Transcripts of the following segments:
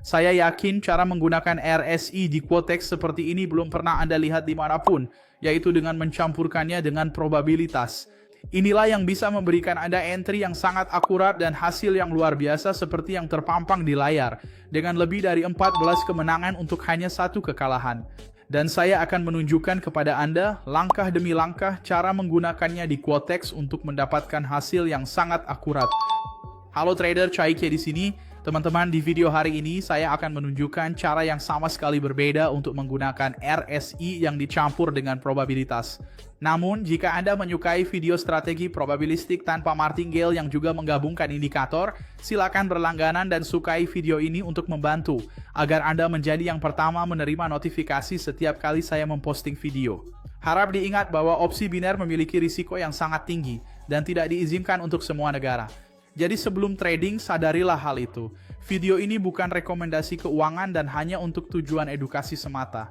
Saya yakin cara menggunakan RSI di Quotex seperti ini belum pernah Anda lihat dimanapun, yaitu dengan mencampurkannya dengan probabilitas. Inilah yang bisa memberikan Anda entry yang sangat akurat dan hasil yang luar biasa seperti yang terpampang di layar, dengan lebih dari 14 kemenangan untuk hanya satu kekalahan. Dan saya akan menunjukkan kepada Anda langkah demi langkah cara menggunakannya di Quotex untuk mendapatkan hasil yang sangat akurat. Halo trader, Caike di sini. Teman-teman, di video hari ini saya akan menunjukkan cara yang sama sekali berbeda untuk menggunakan RSI yang dicampur dengan probabilitas. Namun, jika Anda menyukai video strategi probabilistik tanpa martingale yang juga menggabungkan indikator, silakan berlangganan dan sukai video ini untuk membantu agar Anda menjadi yang pertama menerima notifikasi setiap kali saya memposting video. Harap diingat bahwa opsi biner memiliki risiko yang sangat tinggi dan tidak diizinkan untuk semua negara. Jadi sebelum trading, sadarilah hal itu. Video ini bukan rekomendasi keuangan dan hanya untuk tujuan edukasi semata.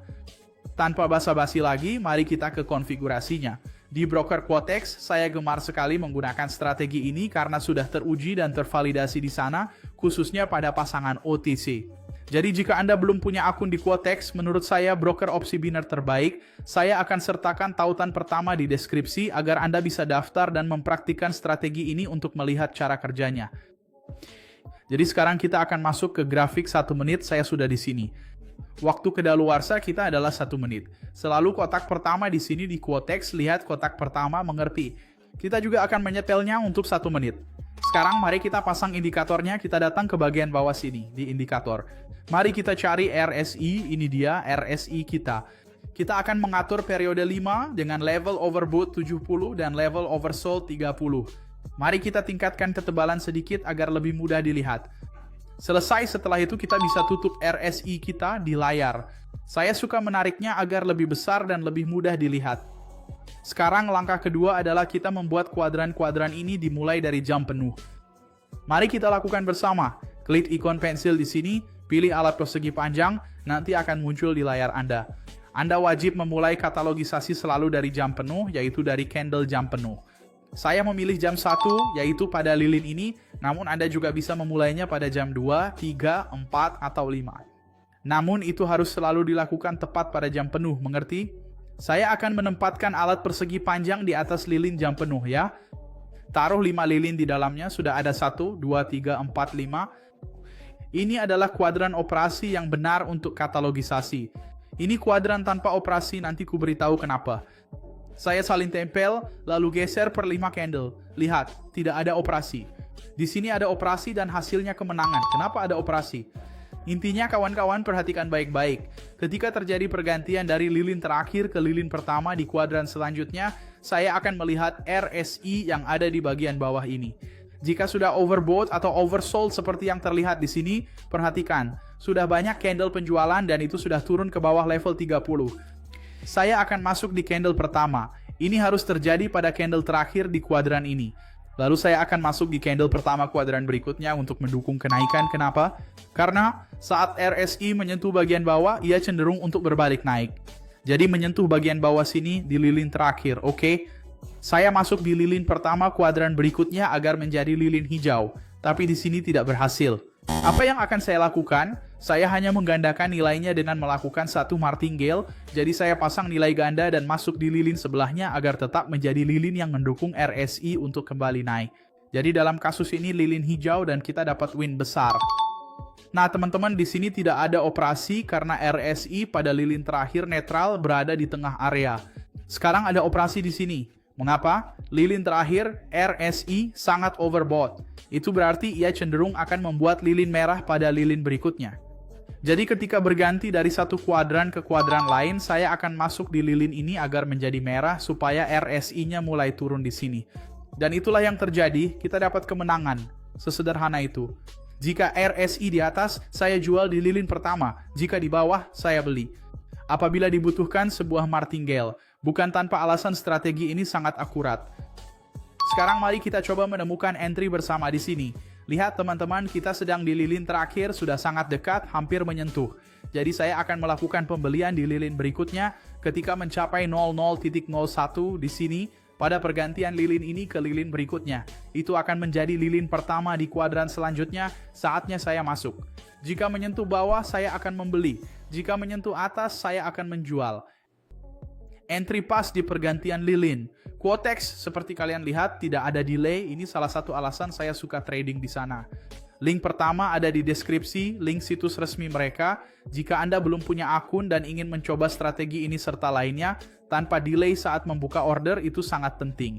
Tanpa basa-basi lagi, mari kita ke konfigurasinya. Di broker Quotex, saya gemar sekali menggunakan strategi ini karena sudah teruji dan tervalidasi di sana, khususnya pada pasangan OTC. Jadi jika Anda belum punya akun di Quotex, menurut saya broker opsi biner terbaik. Saya akan sertakan tautan pertama di deskripsi agar Anda bisa daftar dan mempraktikkan strategi ini untuk melihat cara kerjanya. Jadi sekarang kita akan masuk ke grafik 1 menit, saya sudah di sini. Waktu kedaluarsa kita adalah 1 menit. Selalu kotak pertama di sini di Quotex, lihat kotak pertama mengerti. Kita juga akan menyetelnya untuk 1 menit. Sekarang mari kita pasang indikatornya, kita datang ke bagian bawah sini, di indikator. Mari kita cari RSI, ini dia RSI kita. Kita akan mengatur periode 5 dengan level overbought 70 dan level oversold 30. Mari kita tingkatkan ketebalan sedikit agar lebih mudah dilihat. Selesai, setelah itu kita bisa tutup RSI kita di layar. Saya suka menariknya agar lebih besar dan lebih mudah dilihat. Sekarang langkah kedua adalah kita membuat kuadran-kuadran ini dimulai dari jam penuh. Mari kita lakukan bersama. Klik ikon pensil di sini, pilih alat persegi panjang, nanti akan muncul di layar Anda. Anda wajib memulai katalogisasi selalu dari jam penuh, yaitu dari candle jam penuh. Saya memilih jam 1, yaitu pada lilin ini, namun Anda juga bisa memulainya pada jam 2, 3, 4, atau 5. Namun itu harus selalu dilakukan tepat pada jam penuh, mengerti? Saya akan menempatkan alat persegi panjang di atas lilin jam penuh ya. Taruh 5 lilin di dalamnya, sudah ada 1, 2, 3, 4, 5. Ini adalah kuadran operasi yang benar untuk katalogisasi. Ini kuadran tanpa operasi, nanti ku beritahu kenapa. Saya salin tempel, lalu geser per 5 candle. Lihat, tidak ada operasi. Di sini ada operasi dan hasilnya kemenangan. Kenapa ada operasi? Intinya kawan-kawan perhatikan baik-baik. Ketika terjadi pergantian dari lilin terakhir ke lilin pertama di kuadran selanjutnya, saya akan melihat RSI yang ada di bagian bawah ini. Jika sudah overbought atau oversold seperti yang terlihat di sini, perhatikan, sudah banyak candle penjualan dan itu sudah turun ke bawah level 30. Saya akan masuk di candle pertama. Ini harus terjadi pada candle terakhir di kuadran ini. Lalu saya akan masuk di candle pertama kuadran berikutnya untuk mendukung kenaikan. Kenapa? Karena saat RSI menyentuh bagian bawah, ia cenderung untuk berbalik naik. Jadi menyentuh bagian bawah sini di lilin terakhir, oke? Saya masuk di lilin pertama kuadran berikutnya agar menjadi lilin hijau, tapi di sini tidak berhasil. Apa yang akan saya lakukan? Saya hanya menggandakan nilainya dengan melakukan satu martingale, jadi saya pasang nilai ganda dan masuk di lilin sebelahnya agar tetap menjadi lilin yang mendukung RSI untuk kembali naik. Jadi dalam kasus ini lilin hijau dan kita dapat win besar. Nah teman-teman, di sini tidak ada operasi karena RSI pada lilin terakhir netral berada di tengah area. Sekarang ada operasi di sini. Mengapa? Lilin terakhir RSI sangat overbought. Itu berarti ia cenderung akan membuat lilin merah pada lilin berikutnya. Jadi ketika berganti dari satu kuadran ke kuadran lain, saya akan masuk di lilin ini agar menjadi merah supaya RSI-nya mulai turun di sini. Dan itulah yang terjadi, kita dapat kemenangan. Sesederhana itu. Jika RSI di atas, saya jual di lilin pertama. Jika di bawah, saya beli. Apabila dibutuhkan sebuah martingale. Bukan tanpa alasan strategi ini sangat akurat. Sekarang mari kita coba menemukan entry bersama di sini. Lihat teman-teman, kita sedang di lilin terakhir, sudah sangat dekat, hampir menyentuh. Jadi saya akan melakukan pembelian di lilin berikutnya ketika mencapai 00.01 di sini. pada pergantian lilin ini ke lilin berikutnya. Itu akan menjadi lilin pertama di kuadran selanjutnya, saatnya saya masuk. Jika menyentuh bawah, saya akan membeli. Jika menyentuh atas, saya akan menjual. Entry pas di pergantian lilin. Quotex, seperti kalian lihat, tidak ada delay. Ini salah satu alasan saya suka trading di sana. Link pertama ada di deskripsi, link situs resmi mereka. Jika Anda belum punya akun dan ingin mencoba strategi ini serta lainnya, tanpa delay saat membuka order itu sangat penting.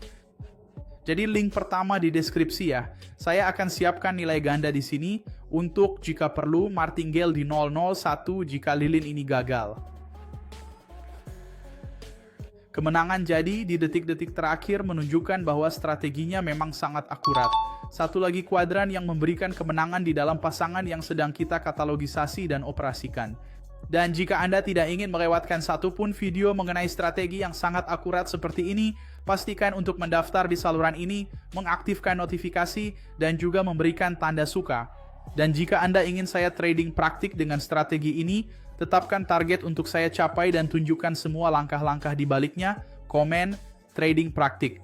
Jadi link pertama di deskripsi ya. Saya akan siapkan nilai ganda di sini untuk jika perlu martingale di 001 jika lilin ini gagal. Kemenangan jadi di detik-detik terakhir menunjukkan bahwa strateginya memang sangat akurat. Satu lagi kuadran yang memberikan kemenangan di dalam pasangan yang sedang kita katalogisasi dan operasikan. Dan jika Anda tidak ingin melewatkan satupun video mengenai strategi yang sangat akurat seperti ini, pastikan untuk mendaftar di saluran ini, mengaktifkan notifikasi, dan juga memberikan tanda suka. Dan jika Anda ingin saya trading praktik dengan strategi ini, tetapkan target untuk saya capai dan tunjukkan semua langkah-langkah di baliknya, komen, trading praktik.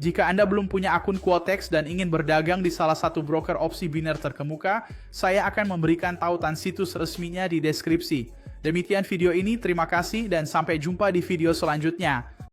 Jika Anda belum punya akun Quotex dan ingin berdagang di salah satu broker opsi biner terkemuka, saya akan memberikan tautan situs resminya di deskripsi. Demikian video ini, terima kasih dan sampai jumpa di video selanjutnya.